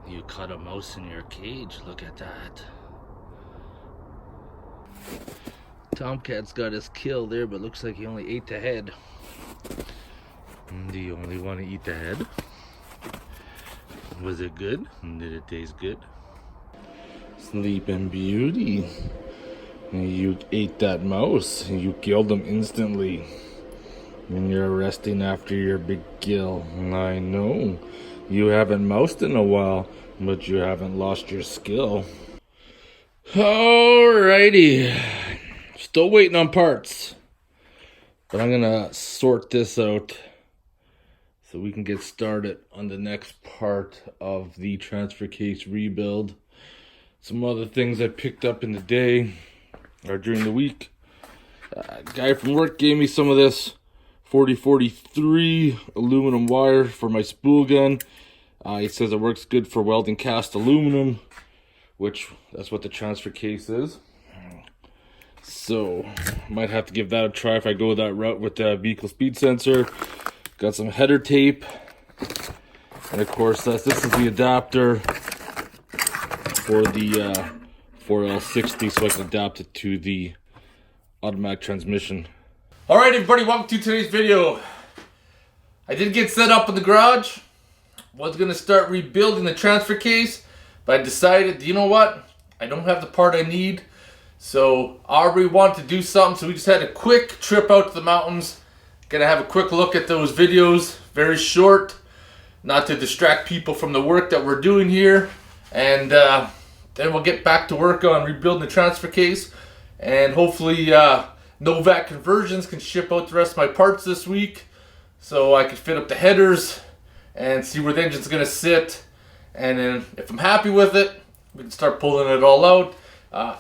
You caught a mouse in your cage. Look at that. Tomcat's got his kill there, but looks like he only ate the head. Do you only want to eat the head? Was it good? Did it taste good? Sleeping Beauty. You ate that mouse. You killed him instantly. And you're resting after your big kill. I know. You haven't moused in a while, but you haven't lost your skill. Alrighty. Still waiting on parts. But I'm gonna sort this out so we can get started on the next part of the transfer case rebuild. Some other things I picked up in the day or during the week. A guy from work gave me some of this 4043 aluminum wire for my spool gun. He says it works good for welding cast aluminum, which that's what the transfer case is. So might have to give that a try if I go that route with the vehicle speed sensor. Got some header tape, and of course this is the adapter for the 4L60, so I can adapt it to the automatic transmission. Alright everybody, welcome to today's video. I did get set up in the garage. Was going to start rebuilding the transfer case, but I decided, you know what? I don't have the part I need. So Aubrey wanted to do something, so we just had a quick trip out to the mountains. Gonna have a quick look at those videos, very short, not to distract people from the work that we're doing here. And then we'll get back to work on rebuilding the transfer case. And hopefully Novak Conversions can ship out the rest of my parts this week, so I can fit up the headers and see where the engine's gonna sit. And then if I'm happy with it, we can start pulling it all out.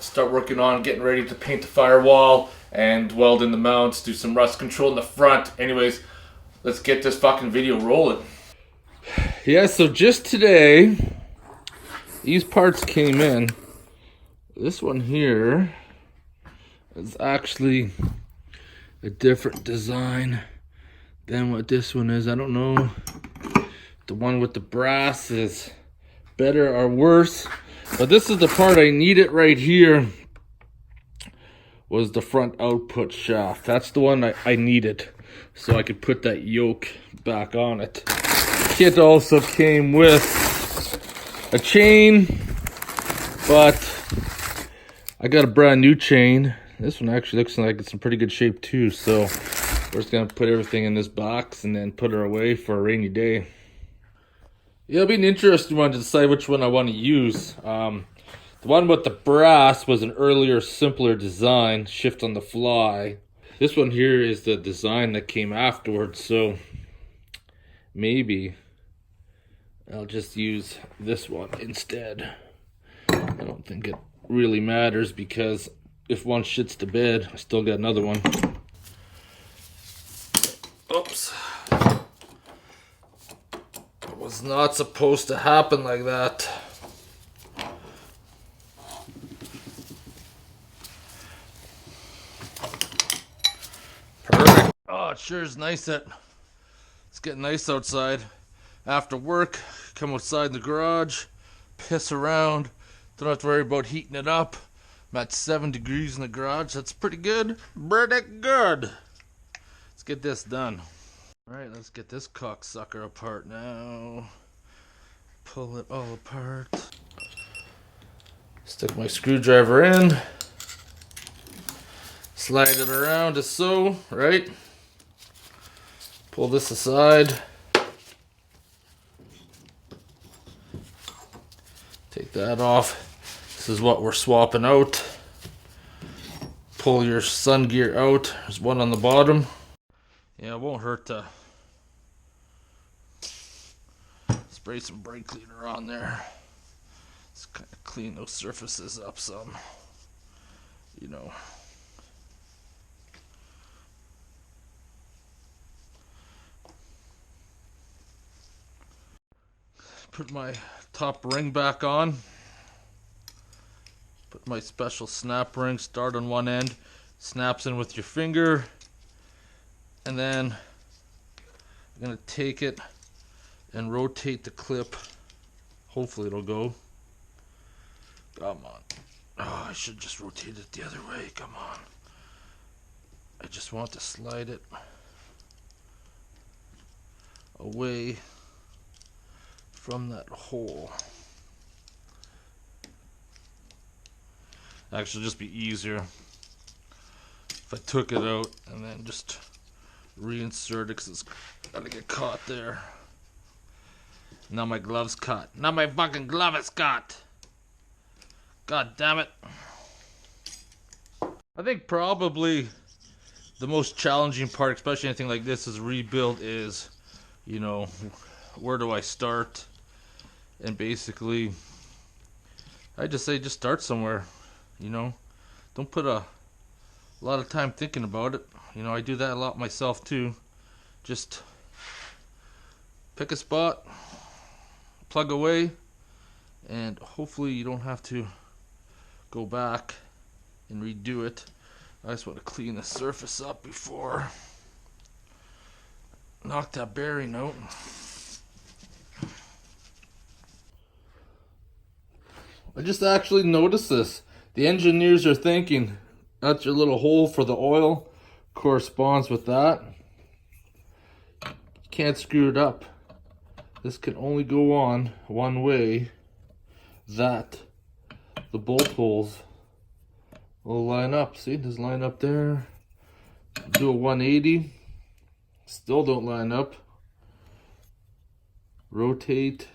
Start working on getting ready to paint the firewall and weld in the mounts, do some rust control in the front. Anyways, let's get this fucking video rolling. Yeah, so just today, these parts came in. This one here is actually a different design than what this one is. I don't know if the one with the brass is better or worse. But this is the part I needed right here, was the front output shaft. That's the one I needed, so I could put that yoke back on it. The kit also came with a chain, but I got a brand new chain. This one actually looks like it's in pretty good shape too, so we're just gonna put everything in this box and then put her away for a rainy day. Yeah, it'll be an interesting one to decide which one I want to use. The one with the brass was an earlier, simpler design, shift on the fly. This one here is the design that came afterwards, so maybe I'll just use this one instead. I don't think it really matters, because if one shits the bed, I still got another one. Oops. Was not supposed to happen like that. Perfect. Oh, it sure is nice that it's getting nice outside. After work, come outside in the garage, piss around. Don't have to worry about heating it up. I'm at 7 degrees in the garage. That's pretty good. Pretty good. Let's get this done. Alright, let's get this cocksucker apart now. Pull it all apart. Stick my screwdriver in. Slide it around as so, right? Pull this aside. Take that off. This is what we're swapping out. Pull your sun gear out. There's one on the bottom. Yeah, it won't hurt to spray some brake cleaner on there. Just kind of clean those surfaces up some, you know. Put my top ring back on. Put my special snap ring, start on one end, snaps in with your finger. And then I'm going to take it and rotate the clip Hopefully it'll go. Come on. Oh, I should just rotate it the other way. Come on. I just want to slide it away from that hole. Actually, just be easier if I took it out and then just reinsert it, because it's gotta get caught there. Now my glove's caught. Now my fucking glove is caught. God damn it. I think probably the most challenging part, especially anything like this, is rebuild, is, you know, where do I start? And basically, I just say just start somewhere, you know. Don't put a lot of time thinking about it. You know, I do that a lot myself too. Just pick a spot, plug away, and hopefully you don't have to go back and redo it. I just want to clean the surface up before knock that bearing out. I just actually noticed this. The engineers are thinking that's your little hole for the oil, corresponds with that. You can't screw it up. This can only go on one way, that the bolt holes will line up. See, there's line up there. Do a 180, still don't line up. Rotate,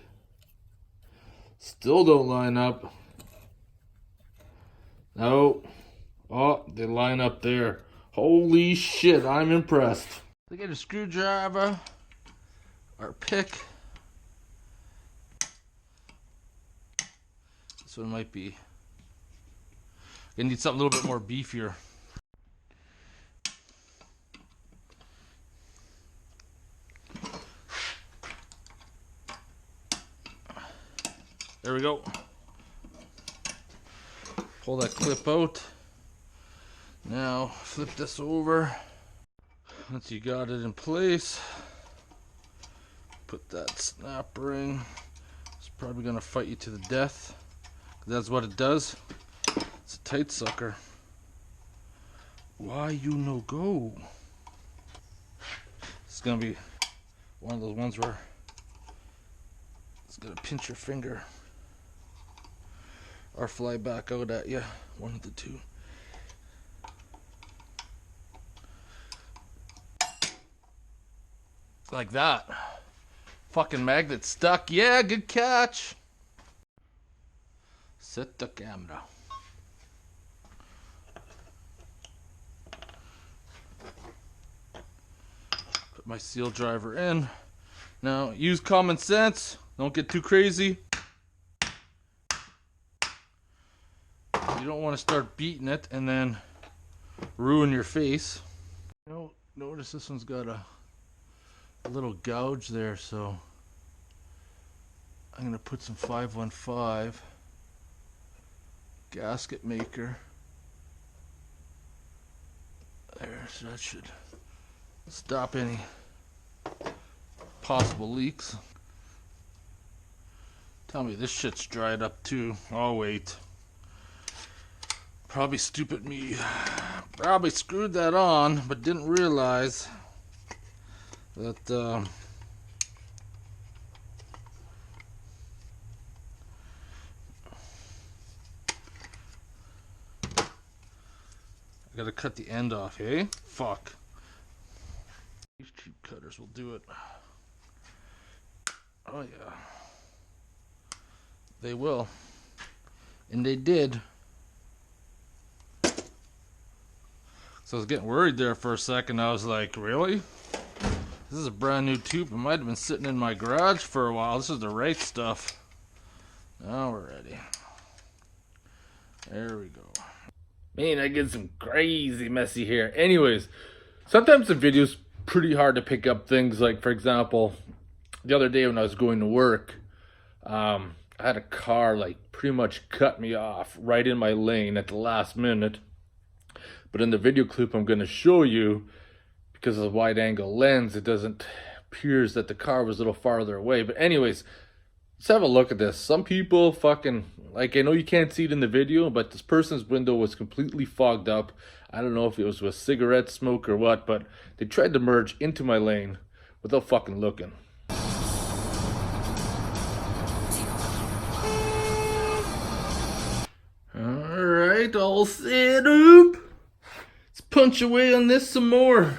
still don't line up. No. Oh, they line up there. Holy shit, I'm impressed. They get a screwdriver or pick. This one might be. I need something a little bit more beefier. There we go. Pull that clip out. Now flip this over. Once you got it in place, put that snap ring. It's probably gonna fight you to the death. That's what it does. It's a tight sucker. Why you no go? It's gonna be one of those ones where it's gonna pinch your finger or fly back out at you. One of the two. Like that. Fucking magnet stuck. Yeah, good catch. Set the camera. Put my seal driver in. Now, use common sense. Don't get too crazy. You don't want to start beating it and then ruin your face. You know, notice this one's got a little gouge there, so I'm going to put some 515 gasket maker there, so that should stop any possible leaks. Tell me this shit's dried up too. Oh wait, probably stupid me, probably screwed that on but didn't realize that I gotta cut the end off, eh? Fuck. These cheap cutters will do it. Oh yeah. They will. And they did. So I was getting worried there for a second. I was like, really? This is a brand new tube. It might have been sitting in my garage for a while. This is the right stuff. Now we're ready. There we go. Man, I get some crazy messy hair. Anyways, sometimes the video's pretty hard to pick up things. Like, for example, the other day when I was going to work, I had a car like pretty much cut me off right in my lane at the last minute. But in the video clip I'm going to show you, because of the wide angle lens, it doesn't appears that the car was a little farther away. But anyways, Let's have a look at this. Some people fucking, like, I know you can't see it in the video, but this person's window was completely fogged up. I don't know if it was with cigarette smoke or what, but they tried to merge into my lane without fucking looking. Alright, all set up. Let's punch away on this some more.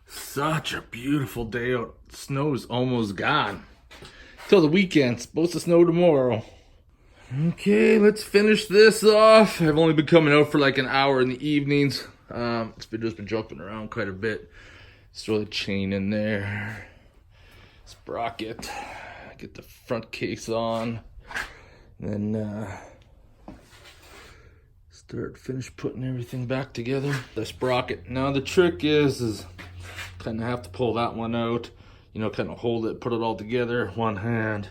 Such a beautiful day out. Snow's almost gone. Till the weekend. Supposed to snow tomorrow. Okay, let's finish this off. I've only been coming out for like an hour in the evenings. It's just been jumping around quite a bit. Let's throw the chain in there. Sprocket. Get the front case on. And then finish putting everything back together. The sprocket. Now the trick is kind of have to pull that one out. You know, kind of hold it, put it all together. One hand,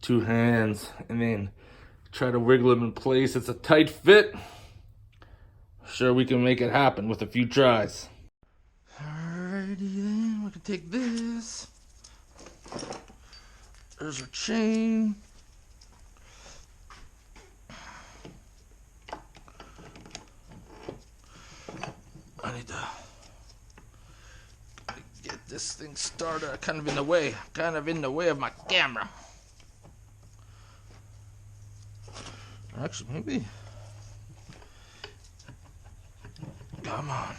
two hands, and then try to wiggle them in place. It's a tight fit. Sure, we can make it happen with a few tries. Alrighty then, we can take this. There's our chain. I need to get this thing started. Kind of in the way of my camera. Actually, maybe. Come on.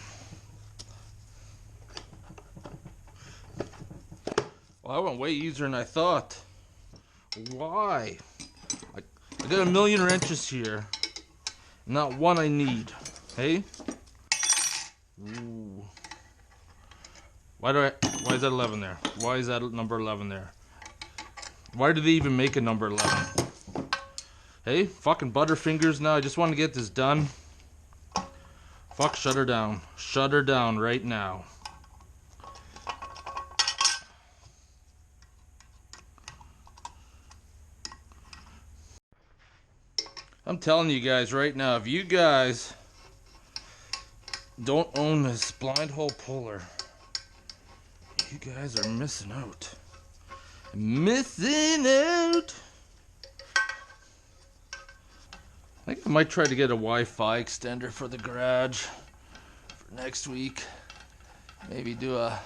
Well, that went way easier than I thought. Why? I got a million wrenches here. Not one I need. Hey? Ooh. Why is that 11 there? Why is that number 11 there? Why do they even make a number 11? Hey, fucking Butterfingers now. I just want to get this done. Fuck, shut her down. Shut her down right now. I'm telling you guys right now, if you guys don't own this blind hole puller, you guys are missing out. Missing out! I think I might try to get a Wi-Fi extender for the garage for next week. Maybe do a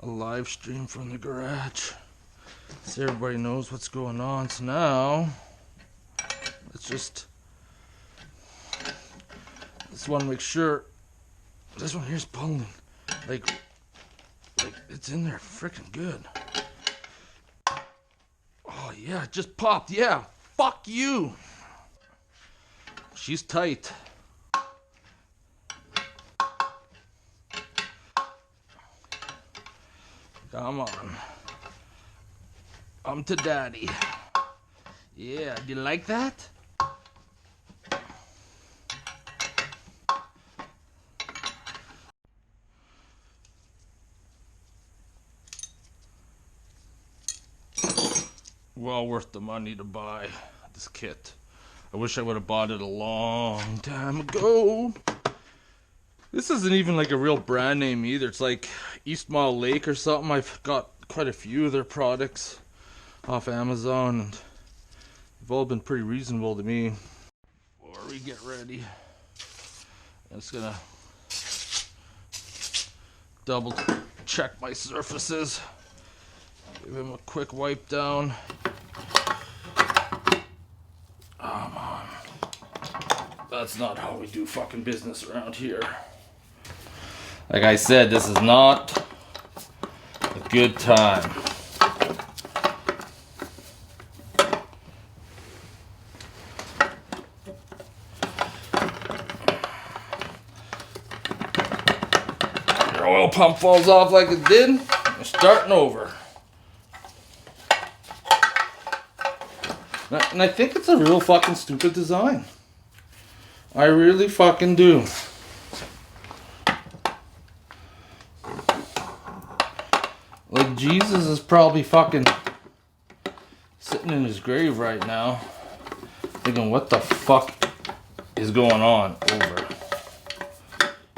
live stream from the garage so everybody knows what's going on. So now, let's just want to make sure this one here's pulling like it's in there freaking good. Oh yeah, it just popped. Yeah, fuck you. She's tight. Come on. I'm to daddy. Yeah, do you like that? Well worth the money to buy this kit. I wish I would have bought it a long time ago. This isn't even like a real brand name either. It's like East Mile Lake or something. I've got quite a few of their products off Amazon, and they've all been pretty reasonable to me. Before we get ready, I'm just gonna double check my surfaces. Give them a quick wipe down. Come on. That's not how we do fucking business around here. Like I said, this is not a good time. Your oil pump falls off like it did. You're starting over. And I think it's a real fucking stupid design. I really fucking do. Like, Jesus is probably fucking sitting in his grave right now, thinking, what the fuck is going on over?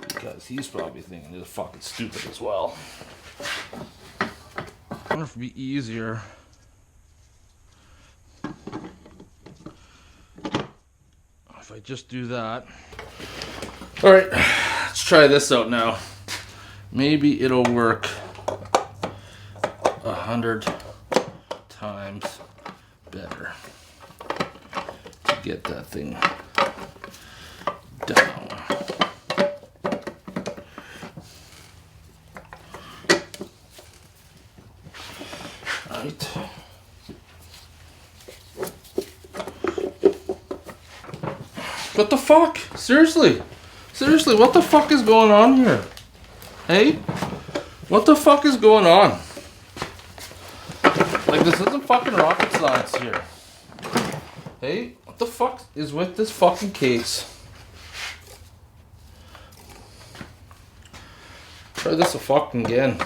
Because he's probably thinking this is fucking stupid as well. I wonder if it'd be easier If I just do that. Alright, let's try this out now. Maybe it'll work 100 times better to get that thing down. Right. What the fuck? Seriously? Seriously, what the fuck is going on here? Hey? What the fuck is going on? Like, this isn't fucking rocket science here. Hey? What the fuck is with this fucking case? Try this a fucking again.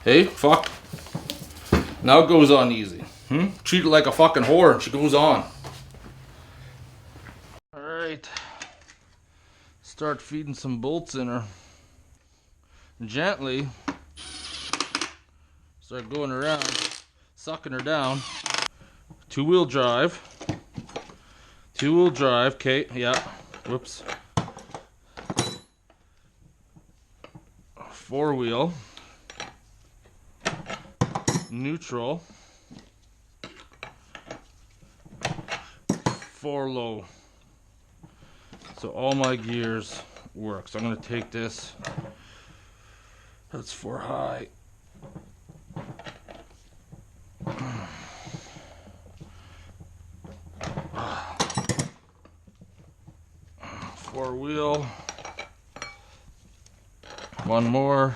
Hey, fuck. Now it goes on easy. Treat it like a fucking whore and she goes on. Alright. Start feeding some bolts in her. Gently. Start going around. Sucking her down. Two-wheel drive. Two-wheel drive. Okay, yeah. Whoops. Four-wheel. Neutral. Four low. So all my gears work. So I'm going to take this. That's four high. Four wheel. One more.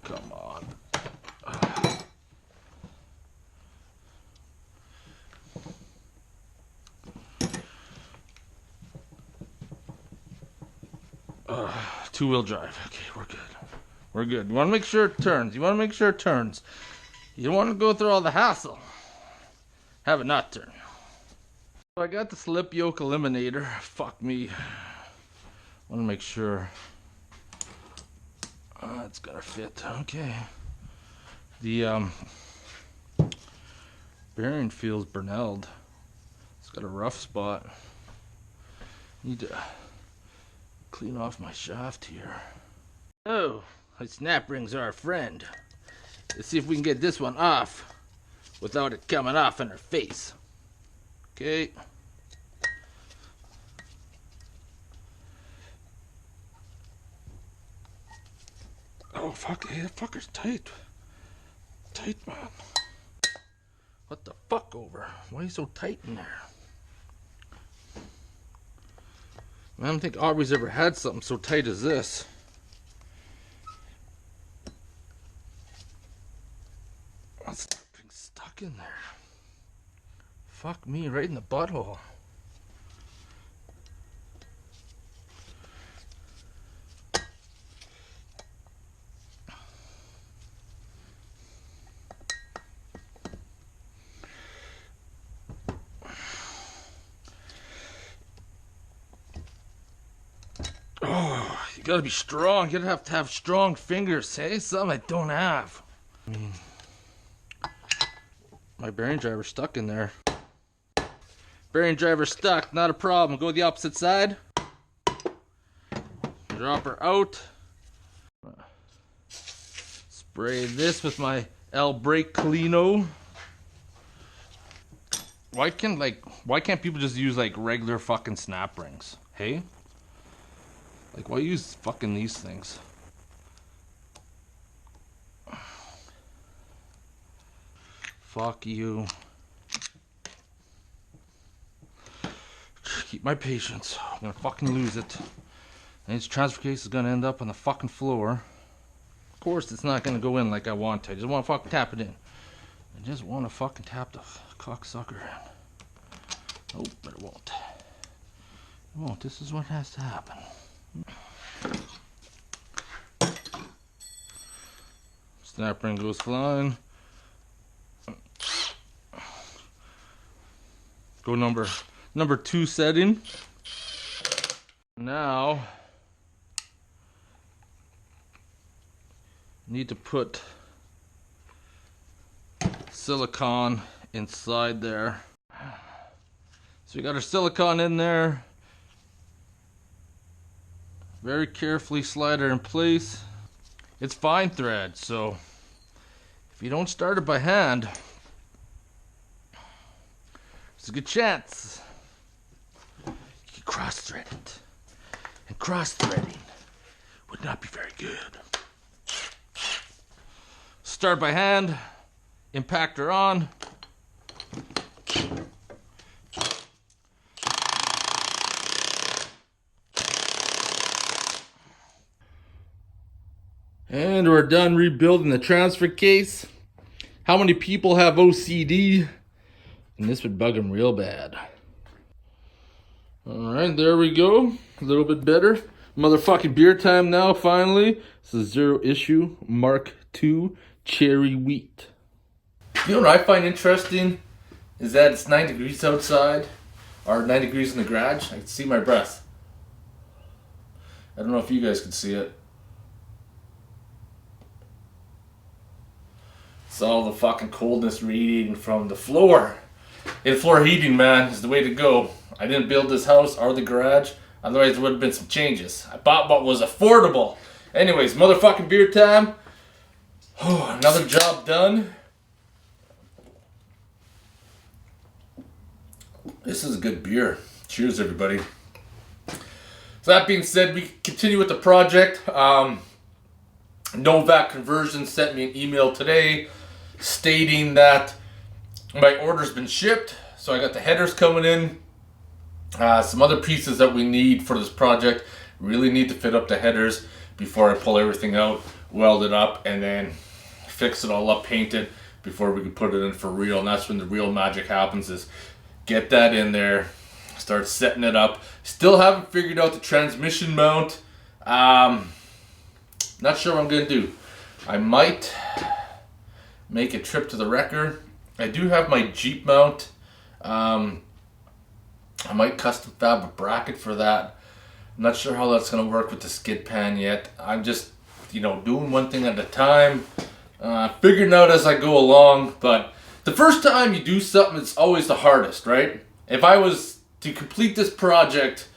Come on. Two-wheel drive. Okay, we're good. We're good. You want to make sure it turns. You want to make sure it turns. You don't want to go through all the hassle. Have it not turn. So I got the slip yoke eliminator. Fuck me. I want to make sure it's gonna fit. Okay. The bearing feels burnelled. It's got a rough spot. Need to clean off my shaft here. Oh, my snap rings are a friend. Let's see if we can get this one off without it coming off in her face. Okay. Oh fuck, hey, that fucker's tight. Tight, man. What the fuck over? Why are you so tight in there? I don't think Aubrey's ever had something so tight as this. What's being stuck in there? Fuck me, right in the butthole. Oh, you gotta be strong. You gotta have to have strong fingers, hey? Something I don't have. I mean, my bearing driver's stuck in there. Bearing driver stuck, not a problem. Go the opposite side. Drop her out. Spray this with my El Brake Cleano. Why can't people just use like regular fucking snap rings? Hey? Like, why use fucking these things? Fuck you. Keep my patience. I'm gonna fucking lose it. And this transfer case is gonna end up on the fucking floor. Of course, it's not gonna go in like I want to. I just wanna fucking tap it in. I just wanna fucking tap the cocksucker in. Oh, but it won't. It won't. This is what has to happen. Snap ring goes flying. Go number 2 setting. Now, need to put silicone inside there. So we got our silicone in there. Very carefully slide it in place. It's fine thread, so if you don't start it by hand, there's a good chance you can cross thread it. And cross threading would not be very good. Start by hand, impactor on. And we're done rebuilding the transfer case. How many people have OCD? And this would bug them real bad. Alright, there we go. A little bit better. Motherfucking beer time now, finally. This is Zero Issue Mark II Cherry Wheat. You know what I find interesting is that it's 9 degrees outside, or 9 degrees in the garage. I can see my breath. I don't know if you guys can see it. It's all the fucking coldness radiating from the floor. In-floor heating, man, is the way to go. I didn't build this house or the garage, otherwise there would have been some changes. I bought what was affordable. Anyways, motherfucking beer time. Another job done. This is a good beer. Cheers, everybody. So that being said, we continue with the project. Novak Conversion sent me an email today stating that my order's been shipped. So I got the headers coming in. Some other pieces that we need for this project. Really need to fit up the headers before I pull everything out, weld it up, and then fix it all up, paint it before we can put it in for real. And that's when the real magic happens, is get that in there, start setting it up. Still haven't figured out the transmission mount. Not sure what I'm gonna do. I might make a trip to the wrecker. I do have my Jeep mount. I might custom fab a bracket for that. I'm not sure how that's gonna work with the skid pan yet. I'm just, doing one thing at a time, figuring out as I go along. But the first time you do something, it's always the hardest, right? If I was to complete this project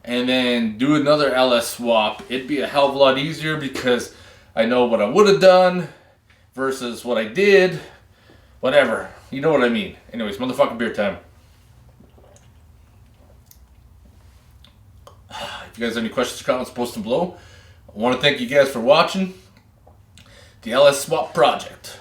and then do another LS swap, it'd be a hell of a lot easier because I know what I would have done versus what I did. Whatever, you know what I mean. Anyways, motherfucking beer time. If you guys have any questions or comments, post them below. I want to thank you guys for watching the LS Swap project.